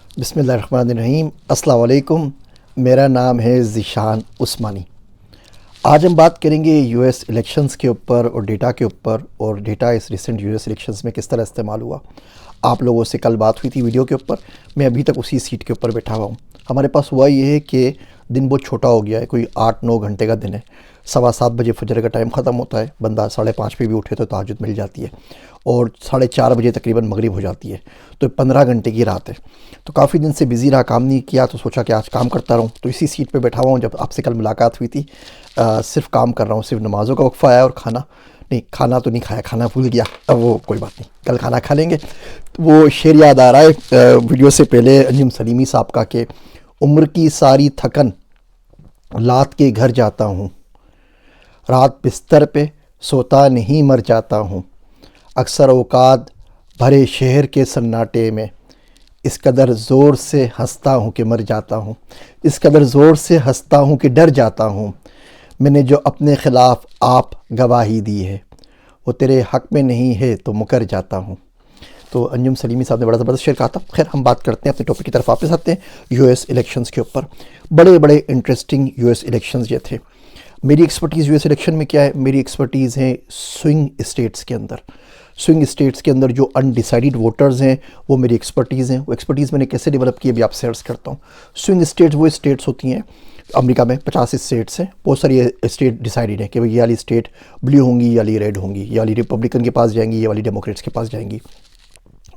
बिस्मिल्लाहिर्रहमानिर्रहीम। अस्सलाम वालेकुम। मेरा नाम है ज़ीशान उस्मानी। आज हम बात करेंगे यूएस इलेक्शंस के ऊपर और डेटा के ऊपर, और डेटा इस रिसेंट यूएस इलेक्शंस में किस तरह इस्तेमाल हुआ। आप लोगों से कल बात हुई थी वीडियो के ऊपर, मैं अभी तक उसी सीट के ऊपर बैठा हुआ हूँ। हमारे पास हुआ ये है कि दिन बहुत छोटा हो गया है, कोई 8-9 घंटे का दिन है। 7:15 बजे फजर का टाइम ख़त्म होता है, बंदा 5:30 पे भी उठे तो तहज्जुद मिल जाती है, और 4:30 बजे तकरीबन मगरिब हो जाती है। तो 15 घंटे की रात है। तो काफ़ी दिन से बिज़ी रहा, काम नहीं किया, तो सोचा कि आज काम करता रहूँ। तो इसी सीट पे बैठा हुआ हूँ। जब आपसे कल मुलाकात हुई थी, सिर्फ काम कर रहा हूँ, सिर्फ नमाज़ों का वक्फ़ा आया और खाना नहीं, खाना तो नहीं खाया, खाना भूल गया। अब वो कोई बात नहीं, कल खाना खा लेंगे। तो वो शेर याद आ रहा है वीडियो से पहले अंजुम सलीमी साहब का, कि उम्र की सारी थकन लात के घर जाता हूँ, रात बिस्तर पे सोता नहीं मर जाता हूँ, अक्सर औकात भरे शहर के सन्नाटे में इस कदर ज़ोर से हंसता हूँ कि मर जाता हूँ, इस कदर ज़ोर से हंसता हूँ कि डर जाता हूँ। मैंने जो अपने ख़िलाफ़ आप गवाही दी है, वो तेरे हक़ में नहीं है तो मुकर जाता हूँ। तो अंजुम सलीमी साहब ने बड़ा ज़बरदस्त शेर कहा था। खैर, हम बात करते हैं अपने टॉपिक की तरफ वापस आते हैं, यूएस इलेक्शंस के ऊपर। बड़े बड़े इंटरेस्टिंग यूएस इलेक्शंस ये थे। मेरी एक्सपर्टीज़ यूएस इलेक्शन में क्या है? मेरी एक्सपर्टीज़ है स्विंग स्टेट्स के अंदर। स्विंग स्टेट्स के अंदर जो अनडिसाइडेड वोटर्स हैं, वो मेरी एक्सपर्टीज़ हैं। वो एक्सपर्टीज़ मैंने कैसे डेवलप की, अभी आपसे अर्ज़ करता हूँ। स्विंग स्टेट्स वो स्टेट्स होती हैं, अमेरिका में 50 स्टेट्स हैं, बहुत सारी स्टेट डिसाइडेड है कि भाई ये वाली स्टेट ब्लू होंगी, ये वाली रेड होंगी, ये वाली रिपब्लिकन के पास जाएंगी, ये वाली डेमोक्रेट्स के पास जाएंगी।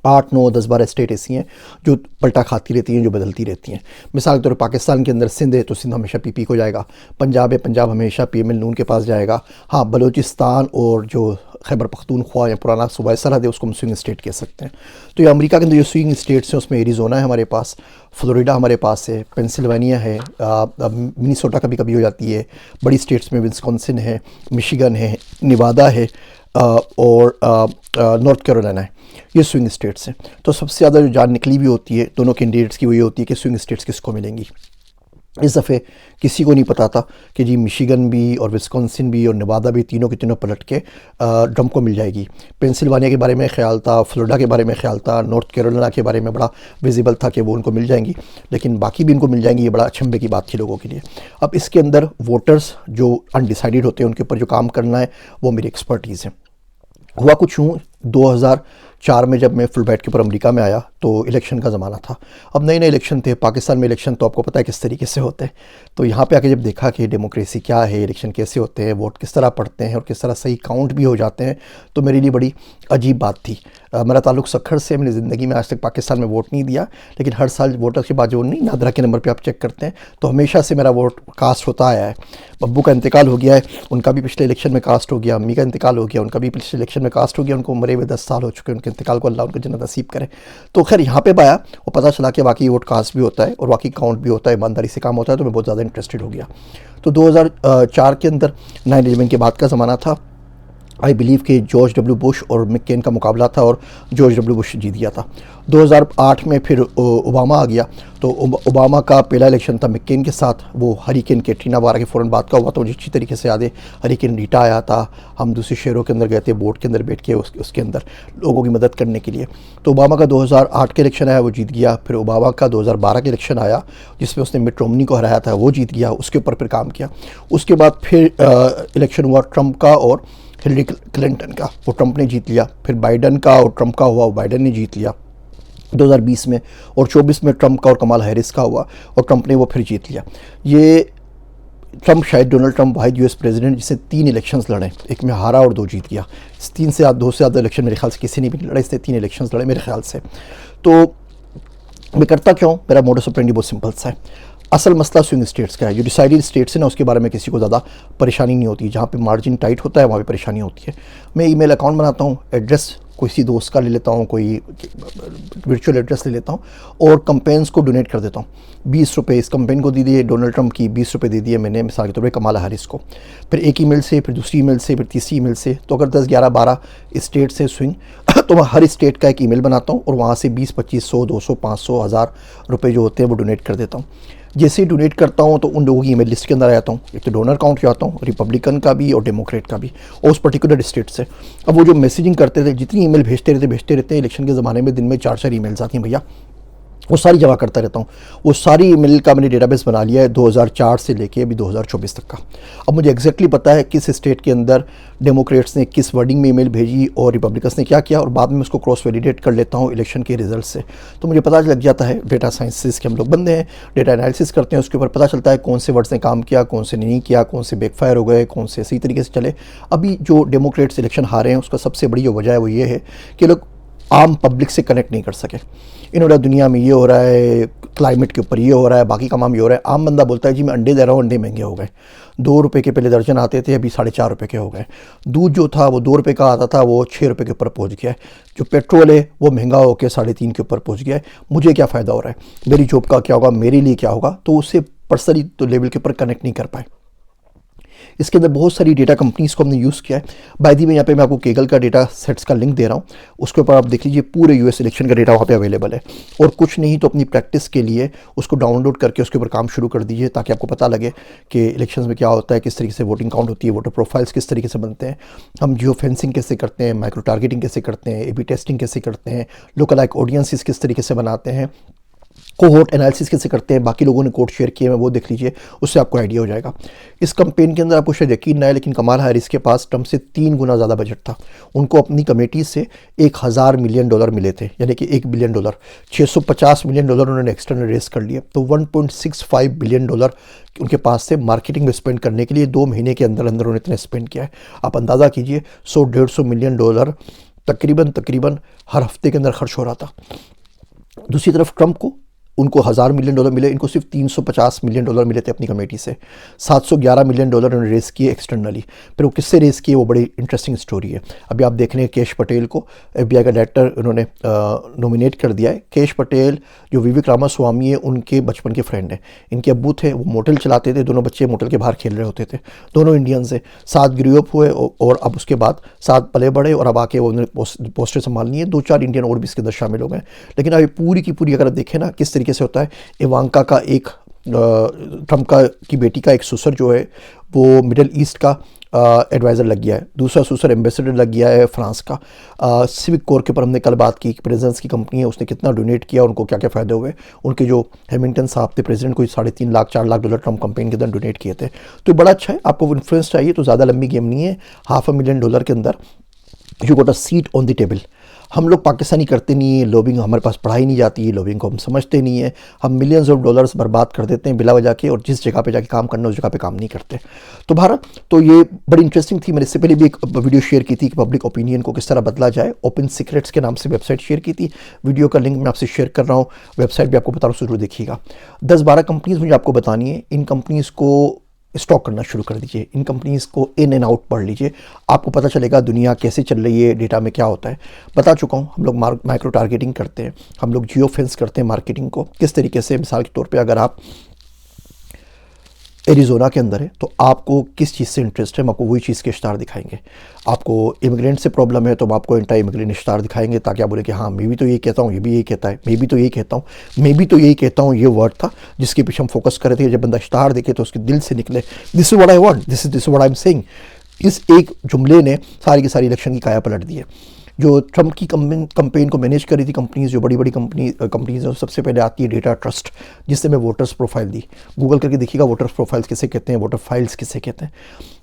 8, 9, 10, 12 स्टेट ऐसी हैं जो पलटा खाती रहती हैं, जो बदलती रहती हैं। मिसाल के तौर पर पाकिस्तान के अंदर सिंध है तो सिंध हमेशा पीपी को जाएगा। पंजाब है, पंजाब हमेशा पीएमएल नून के पास जाएगा। हाँ, बलूचिस्तान और जो खैबर पख्तूनख्वा या पुराना सूबा सरहद है, उसको हम स्विंग स्टेट कह सकते हैं। तो ये अमेरिका के अंदर जो स्विंग स्टेट्स हैं, उसमें एरिज़ोना है हमारे पास, फ्लोरिडा हमारे पास है, पेंसिल्वेनिया है, मिनीसोटा कभी कभी हो जाती है। बड़ी स्टेट्स में विस्कॉन्सिन है, मिशिगन है, निवादा है, और नॉर्थ कैरोलिना है। ये स्विंग स्टेट्स हैं। तो सबसे ज़्यादा जो जान निकली भी होती है दोनों कैंडिडेट्स की, वो ये होती है कि स्विंग स्टेट्स किसको मिलेंगी। इस दफ़े किसी को नहीं पता था कि जी मिशिगन भी और विस्कॉन्सिन भी और नेवादा भी, तीनों के तीनों पलट के ट्रंप को मिल जाएगी। पेंसिल्वानिया के बारे में ख्याल था, फ्लोरिडा के बारे में ख्याल था, नॉर्थ कैरोलिना के बारे में बड़ा विजिबल था कि वो उनको मिल जाएंगी, लेकिन बाकी भी इनको मिल जाएंगी। ये बड़ा अचंभे की बात थी लोगों के लिए। अब इसके अंदर वोटर्स जो अनडिसाइडेड होते हैं, उनके ऊपर जो काम करना है, वो मेरी एक्सपर्टीज़ है। हुआ कुछ यूँ, 2004 में जब मैं फुल ब्राइट के ऊपर अमेरिका में आया तो इलेक्शन का ज़माना था। अब नए नए इलेक्शन थे पाकिस्तान में। इलेक्शन तो आपको पता है किस तरीके से होते हैं। तो यहाँ पे आके जब देखा कि डेमोक्रेसी क्या है, इलेक्शन कैसे होते हैं, वोट किस तरह पड़ते हैं और किस तरह सही काउंट भी हो जाते हैं, तो मेरे लिए बड़ी अजीब बात थी। मेरा ताल्लुक सखर से, मैंने ज़िंदगी में आज तक पाकिस्तान में वोट नहीं दिया, लेकिन हर साल वोटर के बाद जो नहीं नादरा के नंबर पर आप चेक करते हैं, तो हमेशा से मेरा वोट कास्ट होता आया है। अब्बू का इंतकाल हो गया है, उनका भी पिछले इलेक्शन में कास्ट हो गया। अम्मी का इंतकाल हो गया, उनका भी पिछले इलेक्शन में कास्ट हो गया। उनको मरे हुए 10 साल हो चुके हैं, उनके इंतकाल को अल्लाह उनको जन्नत नसीब करे। तो खैर यहाँ पे आया और पता चला कि वाकई वोट कास्ट भी होता है और वाकई काउंट भी होता है, ईमानदारी से काम होता है। तो मैं बहुत ज़्यादा इंटरेस्टेड हो गया। तो 2004 के अंदर 9/11 के बाद का ज़माना था। आई बिलीव कि जॉर्ज डब्ल्यू बुश और मैकेन का मुकाबला था और जॉर्ज डब्ल्यू बुश जीत गया था। 2008 में फिर ओबामा आ गया। तो ओबामा का पहला इलेक्शन था मैकेन के साथ। वो हरिकेन कैटरीना वारा के फ़ौरन बाद का हुआ, तो मुझे अच्छी तरीके से याद है। हरिकेन रीटा आया था, हम दूसरे शहरों के अंदर गए थे, बोट के अंदर बैठ के उसके अंदर लोगों की मदद करने के लिए। तो ओबामा का 2008 का इलेक्शन आया, वो जीत गया। फिर ओबामा का 2012 का इलेक्शन आया जिसमें उसने मिट रोमनी को हराया था, वो जीत गया। उसके ऊपर फिर काम किया। उसके बाद फिर इलेक्शन हुआ ट्रंप का और हिलरी क्लिंटन का, वो ट्रंप ने जीत लिया। फिर बाइडन का और ट्रंप का हुआ, वो बाइडन ने जीत लिया 2020 में। और 24 में ट्रंप का और कमाल हैरिस का हुआ और ट्रंप ने वो फिर जीत लिया। ये ट्रंप शायद डोनाल्ड ट्रंप वाहिद यूएस प्रेसिडेंट जिसने 3 इलेक्शंस लड़े, एक में हारा और 2 जीत गया। 2 से ज़्यादा इलेक्शन मेरे ख्याल से किसी ने भी नहीं लड़ा, इसने 3 इलेक्शंस लड़े मेरे ख्याल से। तो मैं करता क्यों, मेरा मोडस ऑपरेंडी बहुत सिंपल सा है। असल मसला स्विंग स्टेट्स का है। जो डिसाइडेड स्टेट्स है ना, उसके बारे में किसी को ज़्यादा परेशानी नहीं होती। जहाँ पे मार्जिन टाइट होता है वहाँ पे परेशानी होती है। मैं ईमेल अकाउंट बनाता हूँ, एड्रेस किसी दोस्त का ले लेता हूँ, कोई वर्चुअल एड्रेस ले लेता हूँ और कंपेन्स को डोनेट कर देता हूँ। 20 रुपये इस कंपेन को दे दिए डोनाल्ड ट्रंप की, 20 रुपये दे दिए मैंने मिसाल के तौर पर कमाला हैरिस को। फिर एक ईमेल से, फिर दूसरी ईमेल से, फिर तीसरी ईमेल से। तो अगर 10, 11, 12 स्टेट से स्विंग तो मैं हर स्टेट का एक ईमेल बनाता हूँ और वहाँ से 20, 25, 100, 200, 500, 1000 रुपये जो होते हैं वो डोनेट कर देता हूँ। जैसे ही डोनेट करता हूँ तो उन लोगों की ईमेल लिस्ट के अंदर आ जाता हूँ। एक तो डोनर काउंट जाता हूँ, रिपब्लिकन का भी और डेमोक्रेट का भी, और उस पर्टिकुलर स्टेट से। अब वो जो मैसेजिंग करते थे, जितनी ईमेल भेजते रहते हैं, इलेक्शन के ज़माने में दिन में 4-4 ईमेल्स आती हैं भैया। वो सारी जमा करता रहता हूँ। वो सारी ईमेल का मैंने डेटाबेस बना लिया है 2004 से लेके अभी 2024 तक का। अब मुझे एग्जैक्टली पता है किस स्टेट के अंदर डेमोक्रेट्स ने किस वर्डिंग में ईमेल भेजी और रिपब्लिकन्स ने क्या किया, और बाद में उसको क्रॉस वैलिडेट कर लेता हूँ इलेक्शन के रिजल्ट से। तो मुझे पता लग जाता है, डेटा साइंसिस के हम लोग बंदे हैं, डेटा एनालिसिस करते हैं, उसके ऊपर पता चलता है कौन से वर्ड्स ने काम किया, कौन से नहीं किया, कौन से बैकफायर हो गए, कौन से सही तरीके से चले। अभी जो डेमोक्रेट्स इलेक्शन हारे हैं उसका सबसे बड़ी जो वजह है वो ये है कि लोग आम पब्लिक से कनेक्ट नहीं कर सके। इन्होंने दुनिया में ये हो रहा है, क्लाइमेट के ऊपर ये हो रहा है, बाकी का काम ये हो रहा है। आम बंदा बोलता है जी मैं अंडे दे रहा हूँ, अंडे महंगे हो गए, 2 रुपये के पहले दर्जन आते थे, अभी 4.5 रुपये के हो गए। दूध जो था वो 2 रुपये का आता था, वो 6 रुपये के ऊपर पहुँच गया है। जो पेट्रोल है वो महंगा होकर 3.5 के ऊपर पहुँच गया है। मुझे क्या फ़ायदा हो रहा है, मेरी जॉब का क्या होगा, मेरे लिए क्या होगा, तो उससे पर्सनली तो लेवल के ऊपर कनेक्ट नहीं कर पाए। इसके अंदर बहुत सारी डेटा कंपनीज़ को हमने यूज़ किया है। बाय दी में यहाँ पे मैं आपको केगल का डेटा सेट्स का लिंक दे रहा हूँ, उसके ऊपर आप देख लीजिए, पूरे यूएस इलेक्शन का डेटा वहाँ पे अवेलेबल है। और कुछ नहीं तो अपनी प्रैक्टिस के लिए उसको डाउनलोड करके उसके ऊपर काम शुरू कर दीजिए, ताकि आपको पता लगे कि इलेक्शंस में क्या होता है, किस तरीके से वोटिंग काउंट होती है, वोटर प्रोफाइल्स किस तरीके से बनते हैं, हम जियो फेंसिंग कैसे करते हैं, माइक्रो टारगेटिंग कैसे करते हैं, ए बी टेस्टिंग कैसे करते हैं, लोकल लाइक ऑडियंसेस किस तरीके से बनाते हैं, कोहोर्ट एनालिसिस कैसे करते हैं, बाकी लोगों ने कोड शेयर किए हैं वो देख लीजिए, उससे आपको आइडिया हो जाएगा। इस कैंपेन के अंदर आपको शायद यकीन ना है, लेकिन कमाल हैरिस के पास ट्रंप से 3 गुना ज़्यादा बजट था। उनको अपनी कमेटी से $1000 मिलियन मिले थे, यानी कि $1 बिलियन। $650 मिलियन उन्होंने एक्सटर्नल रेस कर लिए, तो $1.65 बिलियन उनके पास से मार्केटिंग में स्पेंड करने के लिए 2 महीने के अंदर अंदर उन्होंने इतने स्पेंड किया है। आप अंदाज़ा कीजिए, 100-150 मिलियन डॉलर तकरीबन हर हफ्ते के अंदर खर्च हो रहा था। दूसरी तरफ ट्रंप को, उनको $1000 मिलियन मिले, इनको सिर्फ $350 मिलियन मिले थे अपनी कमेटी से। $711 मिलियन उन्होंने रेस किए एक्सटर्नली। फिर वो किससे रेस किए, वो बड़ी इंटरेस्टिंग स्टोरी है। अभी आप देख रहे हैं केश पटेल को FBI का डायरेक्टर उन्होंने नॉमिनेट कर दिया है। केश पटेल जो विवेक रामास्वामी है उनके बचपन के फ्रेंड हैं। इनके अब्बू थे, वो मोटल चलाते थे, दोनों बच्चे मोटल के बाहर खेल रहे होते थे, दोनों इंडियन से साथ ग्रो अप हुए, और अब उसके बाद साथ पले बड़े, और अब आके उन्होंने पोस्टर संभालनी है। 2-4 इंडियन और भी इसके अंदर शामिल हो गए। लेकिन अभी पूरी की पूरी अगर आप देखें ना किस तरीके से होता है, इवांका का एक ट्रंप का की बेटी का एक ससुर जो है वो मिडिल ईस्ट का एडवाइज़र लग गया है, दूसरा ससुर एम्बेसडर लग गया है फ्रांस का। सिविक कोर के ऊपर हमने कल बात की, प्रेजेंस की कंपनी है, उसने कितना डोनेट किया, उनको क्या क्या फ़ायदे हुए। उनके जो हैमिल्टन साहब थे प्रेसिडेंट, कोई $3.5 लाख $4 लाख ट्रंप कंपेन के अंदर डोनेट किए थे। तो बड़ा अच्छा है, आपको इन्फ्लुएंस चाहिए तो ज़्यादा लंबी गेम नहीं है। $500,000 के अंदर you got a seat on the table. हम लोग पाकिस्तानी करते नहीं है लॉबिंग, हमारे पास पढ़ाई नहीं जाती है, लॉबिंग को हम समझते नहीं है, हम मिलियंस ऑफ डॉलर्स बर्बाद कर देते हैं बिला वजह के, और जिस जगह पे जाके काम करना उस जगह पे काम नहीं करते। तो भारत, तो ये बड़ी इंटरेस्टिंग थी। मैंने इससे पहले भी एक वीडियो शेयर की थी कि पब्लिक ओपिनियन को किस तरह बदला जाए, ओपन सीक्रेट्स के नाम से वेबसाइट शेयर की थी। वीडियो का लिंक मैं आपसे शेयर कर रहा हूँ, वेबसाइट भी आपको बता रहा हूँ, जरूर देखिएगा। 10-12 कंपनीज़ मुझे आपको बतानी है, इन कंपनीज़ को स्टॉक करना शुरू कर दीजिए, इन कंपनीज़ को इन एंड आउट पढ़ लीजिए, आपको पता चलेगा दुनिया कैसे चल रही है, डेटा में क्या होता है। बता चुका हूँ, हम लोग माइक्रो टारगेटिंग करते हैं, हम लोग जियो फेंस करते हैं मार्केटिंग को किस तरीके से। मिसाल के तौर पे अगर आप एरिज़ोना के अंदर है तो आपको किस चीज़ से इंटरेस्ट है, हम आपको वही चीज़ के इश्तार दिखाएंगे। आपको इमिग्रेंट से प्रॉब्लम है तो हम आपको एंटी इमिग्रेंट इश्तार दिखाएंगे, ताकि आप बोले कि हाँ मैं भी तो यही कहता हूँ, ये भी यही कहता है, मैं भी तो यही कहता हूँ, मैं भी तो यही कहता हूँ। ये वर्ड था जिसके पीछे हम फोकस कर रहे थे। जब बंदा इश्तार देखे तो उसके दिल से निकले, this is what I want, this is what I am saying. इस एक जुमले ने सारी की सारी इलेक्शन की काया पलट दी है। जो ट्रंप की कंपेन को मैनेज कर रही थी कंपनीज, जो बड़ी बड़ी कंपनीज हैं, सबसे पहले आती है डेटा ट्रस्ट, जिससे मैं वोटर्स प्रोफाइल दी। गूगल करके देखिएगा वोटर्स प्रोफाइल्स किसे कहते हैं, वोटर फाइल्स किसे कहते हैं।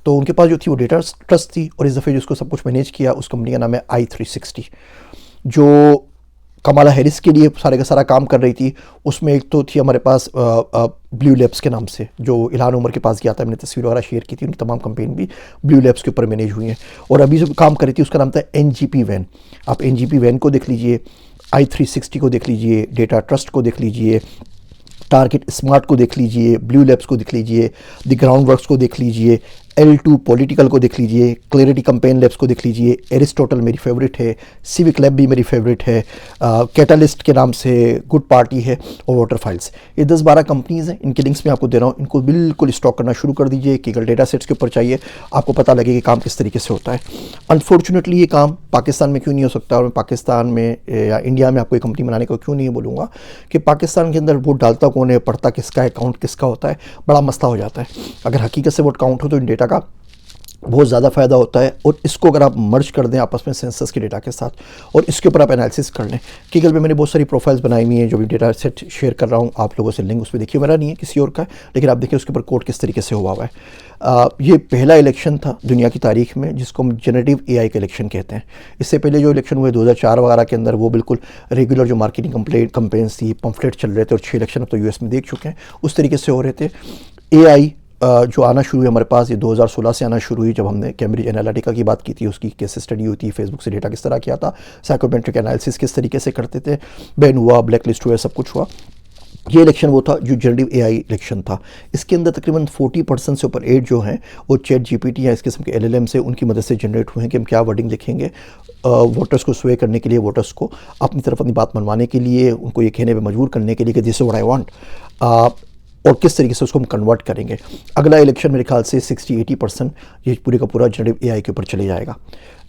तो उनके पास जो थी वो डेटा ट्रस्ट थी, और इस दफ़े जिसको सब कुछ मैनेज किया उस कंपनी का नाम है i360, जो कमाला हैरिस के लिए सारे का सारा काम कर रही थी। उसमें एक तो थी हमारे पास ब्लू लैब्स के नाम से, जो इल्हान उमर के पास गया था, मैंने तस्वीर वगैरह शेयर की थी, उनकी तमाम कंपेन भी ब्लू लैब्स के ऊपर मैनेज हुई हैं। और अभी जो काम कर रही थी उसका नाम था NGP वैन। आप NGP वैन को देख लीजिए, i360 को देख लीजिए, डेटा ट्रस्ट को देख लीजिए, टारगेट स्मार्ट को देख लीजिए, ब्लू लैब्स को देख लीजिए, द ग्राउंड वर्क्स को देख लीजिए, L2 पॉलिटिकल को देख लीजिए, क्लैरिटी कंपेन लैब्स को देख लीजिए, एरिस्टोटल मेरी फेवरेट है, सिविक लैब भी मेरी फेवरेट है, कैटालिस्ट के नाम से गुड पार्टी है, और वाटर फाइल्स। ये 10-12 कंपनीज़ हैं, इनके लिंक्स मैं आपको दे रहा हूँ। इनको बिल्कुल स्टॉक करना शुरू कर दीजिए। केगल डेटा सेट्स के ऊपर चाहिए, आपको पता लगे कि काम किस तरीके से होता है। अनफॉर्चुनेटली ये काम पाकिस्तान में क्यों नहीं हो सकता, और मैं पाकिस्तान में या इंडिया में आपको एक कंपनी बनाने को क्यों नहीं बोलूँगा कि पाकिस्तान के अंदर वोट डालता कौन है, पढ़ता किसका है, काउंट किसका होता है, बड़ा मसला हो जाता है। अगर हकीकत से वोट काउंट हो तो इन डेटा का बहुत ज़्यादा फ़ायदा होता है। और इसको अगर आप मर्ज कर दें आपस में सेंसस के डेटा के साथ और इसके ऊपर आप एनालिसिस कर लें। गूगल पे मैंने बहुत सारी प्रोफाइल्स बनाई हुई हैं, जो भी डेटा सेट शेयर कर रहा हूँ आप लोगों से, लिंक उस पर देखिए, मेरा नहीं है किसी और का है, लेकिन आप देखिए उसके ऊपर कोड किस तरीके से हुआ हुआ है। ये पहला इलेक्शन था दुनिया की तारीख में जिसको हम जनरेटिव एआई का इलेक्शन कहते हैं। इससे पहले जो इलेक्शन हुए 2004 वगैरह के अंदर, वो बिल्कुल रेगुलर जो मार्केटिंग कंपेन्स थी, पम्फलेट चल रहे थे, और 6 इलेक्शन अब तो यूएस में देख चुके हैं, उस तरीके से हो रहे थे। एआई जो आना शुरू हुई हमारे पास, ये 2016 से आना शुरू हुई, जब हमने कैम्ब्रिज एनालिटिका की बात की थी, उसकी केस स्टडी हुई थी, फेसबुक से डेटा किस तरह किया था, साइकोमेट्रिक एनालिसिस किस तरीके से करते थे, बैन हुआ, ब्लैक लिस्ट हुआ, सब कुछ हुआ। ये इलेक्शन वो था जो जनरेटिव एआई इलेक्शन था। इसके अंदर तकरीबन 40% से ऊपर एड जो हैं वो चैट जीपीटी या इस किस्म के एलएलएम से, उनकी मदद से जनरेट हुए हैं कि हम क्या वर्डिंग लिखेंगे वोटर्स को स्वे करने के लिए, वोटर्स को अपनी तरफ अपनी बात मनवाने के लिए, उनको ये कहने पे मजबूर करने के लिए कि this is what I want, और किस तरीके से उसको हम कन्वर्ट करेंगे। अगला इलेक्शन मेरे ख्याल से 60-80% ये पूरे का पूरा जनरेटिव एआई के ऊपर चले जाएगा।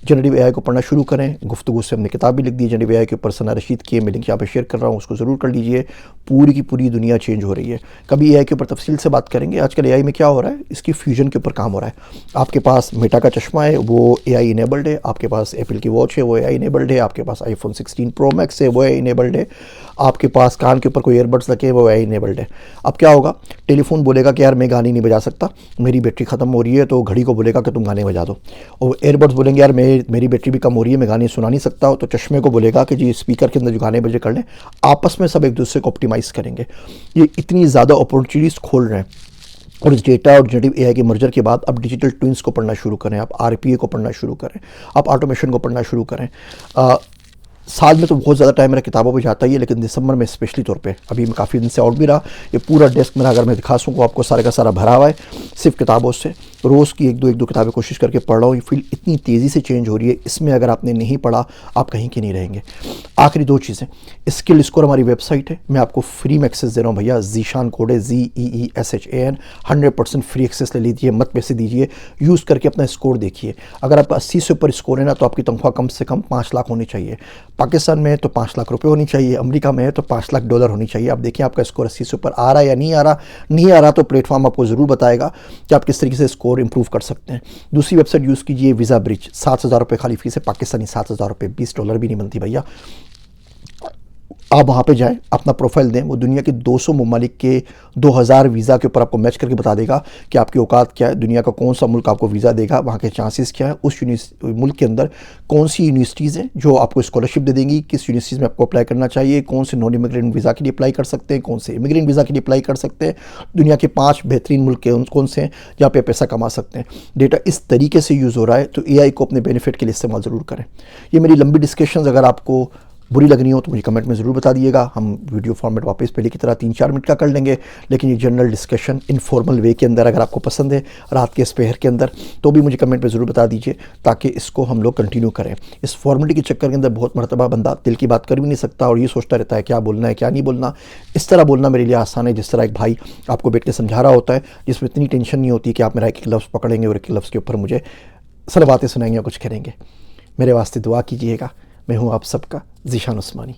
जनरेटिव एआई को पढ़ना शुरू करें। गुफ्तगू से हमने किताब भी लिख दी जनरेटिव एआई के ऊपर, सना रशीद की, मैं लिंक यहाँ पे शेयर कर रहा हूँ, उसको ज़रूर कर लीजिए। पूरी की पूरी दुनिया चेंज हो रही है। कभी एआई के ऊपर तफसील से बात करेंगे। आजकल एआई में क्या हो रहा है, इसकी फ्यूजन के ऊपर काम हो रहा है। आपके पास मेटा का चश्मा है, वो एआई इनेबल्ड है। आपके पास एप्पल की वॉच है, वो एआई इनेबल्ड है। आपके पास आईफोन 16 प्रो मैक्स है, वो एआई इनेबल्ड है। आपके पास कान के ऊपर कोई एयरबड्स लगे, वो एआई इनेबल्ड है। अब क्या होगा, टेलीफोन बोलेगा कि यार मैं गाने नहीं बजा सकता, मेरी बैटरी ख़त्म हो रही है, तो घड़ी को बोलेगा कि तुम गाने बजा दो। और एयरबड्स बोलेंगे यार मेरी बैटरी भी कम हो रही है, मैं गाने सुना नहीं सकता हूँ, तो चश्मे को बोलेगा कि जी स्पीकर के अंदर जो गाने बजे कर लें। आपस में सब एक दूसरे को ऑप्टिमाइज़ करेंगे। ये इतनी ज़्यादा अपॉर्चुनिटीज़ खोल रहे हैं। और इस डेटा और जनरेटिव एआई के मर्जर के बाद अब डिजिटल ट्विंस को पढ़ना शुरू करें, आप आरपीए को पढ़ना शुरू करें, आप ऑटोमेशन को पढ़ना शुरू करें। साल में तो बहुत ज़्यादा टाइम मेरा किताबों पे जाता ही है, लेकिन दिसंबर में स्पेशली तौर पे, अभी मैं काफ़ी दिन से आउट भी रहा, ये पूरा डेस्क मेरा अगर मैं दिखा सकूँ आपको सारे का सारा भरा हुआ है सिर्फ किताबों से। रोज़ की एक दो किताबें कोशिश करके पढ़ रहा हूँ। ये फील्ड इतनी तेज़ी से चेंज हो रही है, इसमें अगर आपने नहीं पढ़ा आप कहीं के नहीं रहेंगे। आखिरी 2 चीज़ें, स्किल स्कोर हमारी वेबसाइट है, मैं आपको फ्री में एक्सेस दे रहा हूँ भैया। ज़ीशान कोड है, ZEESHAN, 100% फ्री एक्सेस ले लीजिए, मत पैसे दीजिए, यूज़ करके अपना स्कोर देखिए। अगर आप 80 से ऊपर स्कोर है ना, तो आपकी तनख्वाह कम से कम 5 लाख होनी चाहिए। पाकिस्तान में है तो 5 लाख रुपए होनी चाहिए, अमेरिका में है तो 5 लाख डॉलर होनी चाहिए। आप देखिए आपका स्कोर 80 से ऊपर आ रहा है या नहीं आ रहा। नहीं आ रहा तो प्लेटफॉर्म आपको ज़रूर बताएगा कि आप किस तरीके से स्कोर इंप्रूव कर सकते हैं। दूसरी वेबसाइट यूज़ कीजिए, वीज़ा ब्रिज, 7,000 रुपये खाली फीस है, पाकिस्तानी 7,000 रुपये, $20 भी नहीं बनती भैया। आप वहाँ पे जाएं, अपना प्रोफाइल दें, वो दुनिया के 200 ममालिक के 2000 वीज़ा के ऊपर आपको मैच करके बता देगा कि आपकी औकात क्या है, दुनिया का कौन सा मुल्क आपको वीज़ा देगा, वहाँ के चांसेस क्या है, उस मुल्क के अंदर कौन सी यूनिवर्सिटीज़ हैं जो आपको स्कॉलरशिप दे देंगी, किस यूनिवर्सिटीज़ में आपको अप्लाई करना चाहिए, कौन से नॉन इमिग्रेंट वीज़ा के लिए अप्लाई कर सकते हैं, कौन से इमिग्रेंट वीज़ा के लिए अप्लाई कर सकते हैं, दुनिया के 5 बेहतरीन मुल्क कौन से हैं जहाँ पे पैसा कमा सकते हैं। डेटा इस तरीके से यूज़ हो रहा है, तो एआई को अपने बेनिफिट के लिए इस्तेमाल ज़रूर करें। ये मेरी लंबी डिस्कशन अगर आपको बुरी लग रही हो तो मुझे कमेंट में ज़रूर बता दिएगा। हम वीडियो फॉर्मेट वापस पहले की तरह 3-4 मिनट का कर लेंगे, लेकिन ये जनरल डिस्कशन इनफॉर्मल वे के अंदर अगर आपको पसंद है रात के इस पहर के अंदर, तो भी मुझे कमेंट में ज़रूर बता दीजिए ताकि इसको हम लोग कंटिन्यू करें। इस फॉर्मेलिटी के चक्कर के अंदर बहुत मरतबा बंदा दिल की बात कर भी नहीं सकता और ये सोचता रहता है क्या बोलना है क्या नहीं बोलना। इस तरह बोलना मेरे लिए आसान है जिस तरह एक भाई आपको बैठ के समझा रहा होता है, जिसमें इतनी टेंशन नहीं होती कि आप मेरा एक लफ्ज़ पकड़ेंगे और एक लफ्ज़ के ऊपर मुझे सारी बातें सुनाएंगे और कुछ करेंगे। मेरे वास्ते दुआ कीजिएगा। मैं हूँ आप सबका ज़ीशान उस्मानी।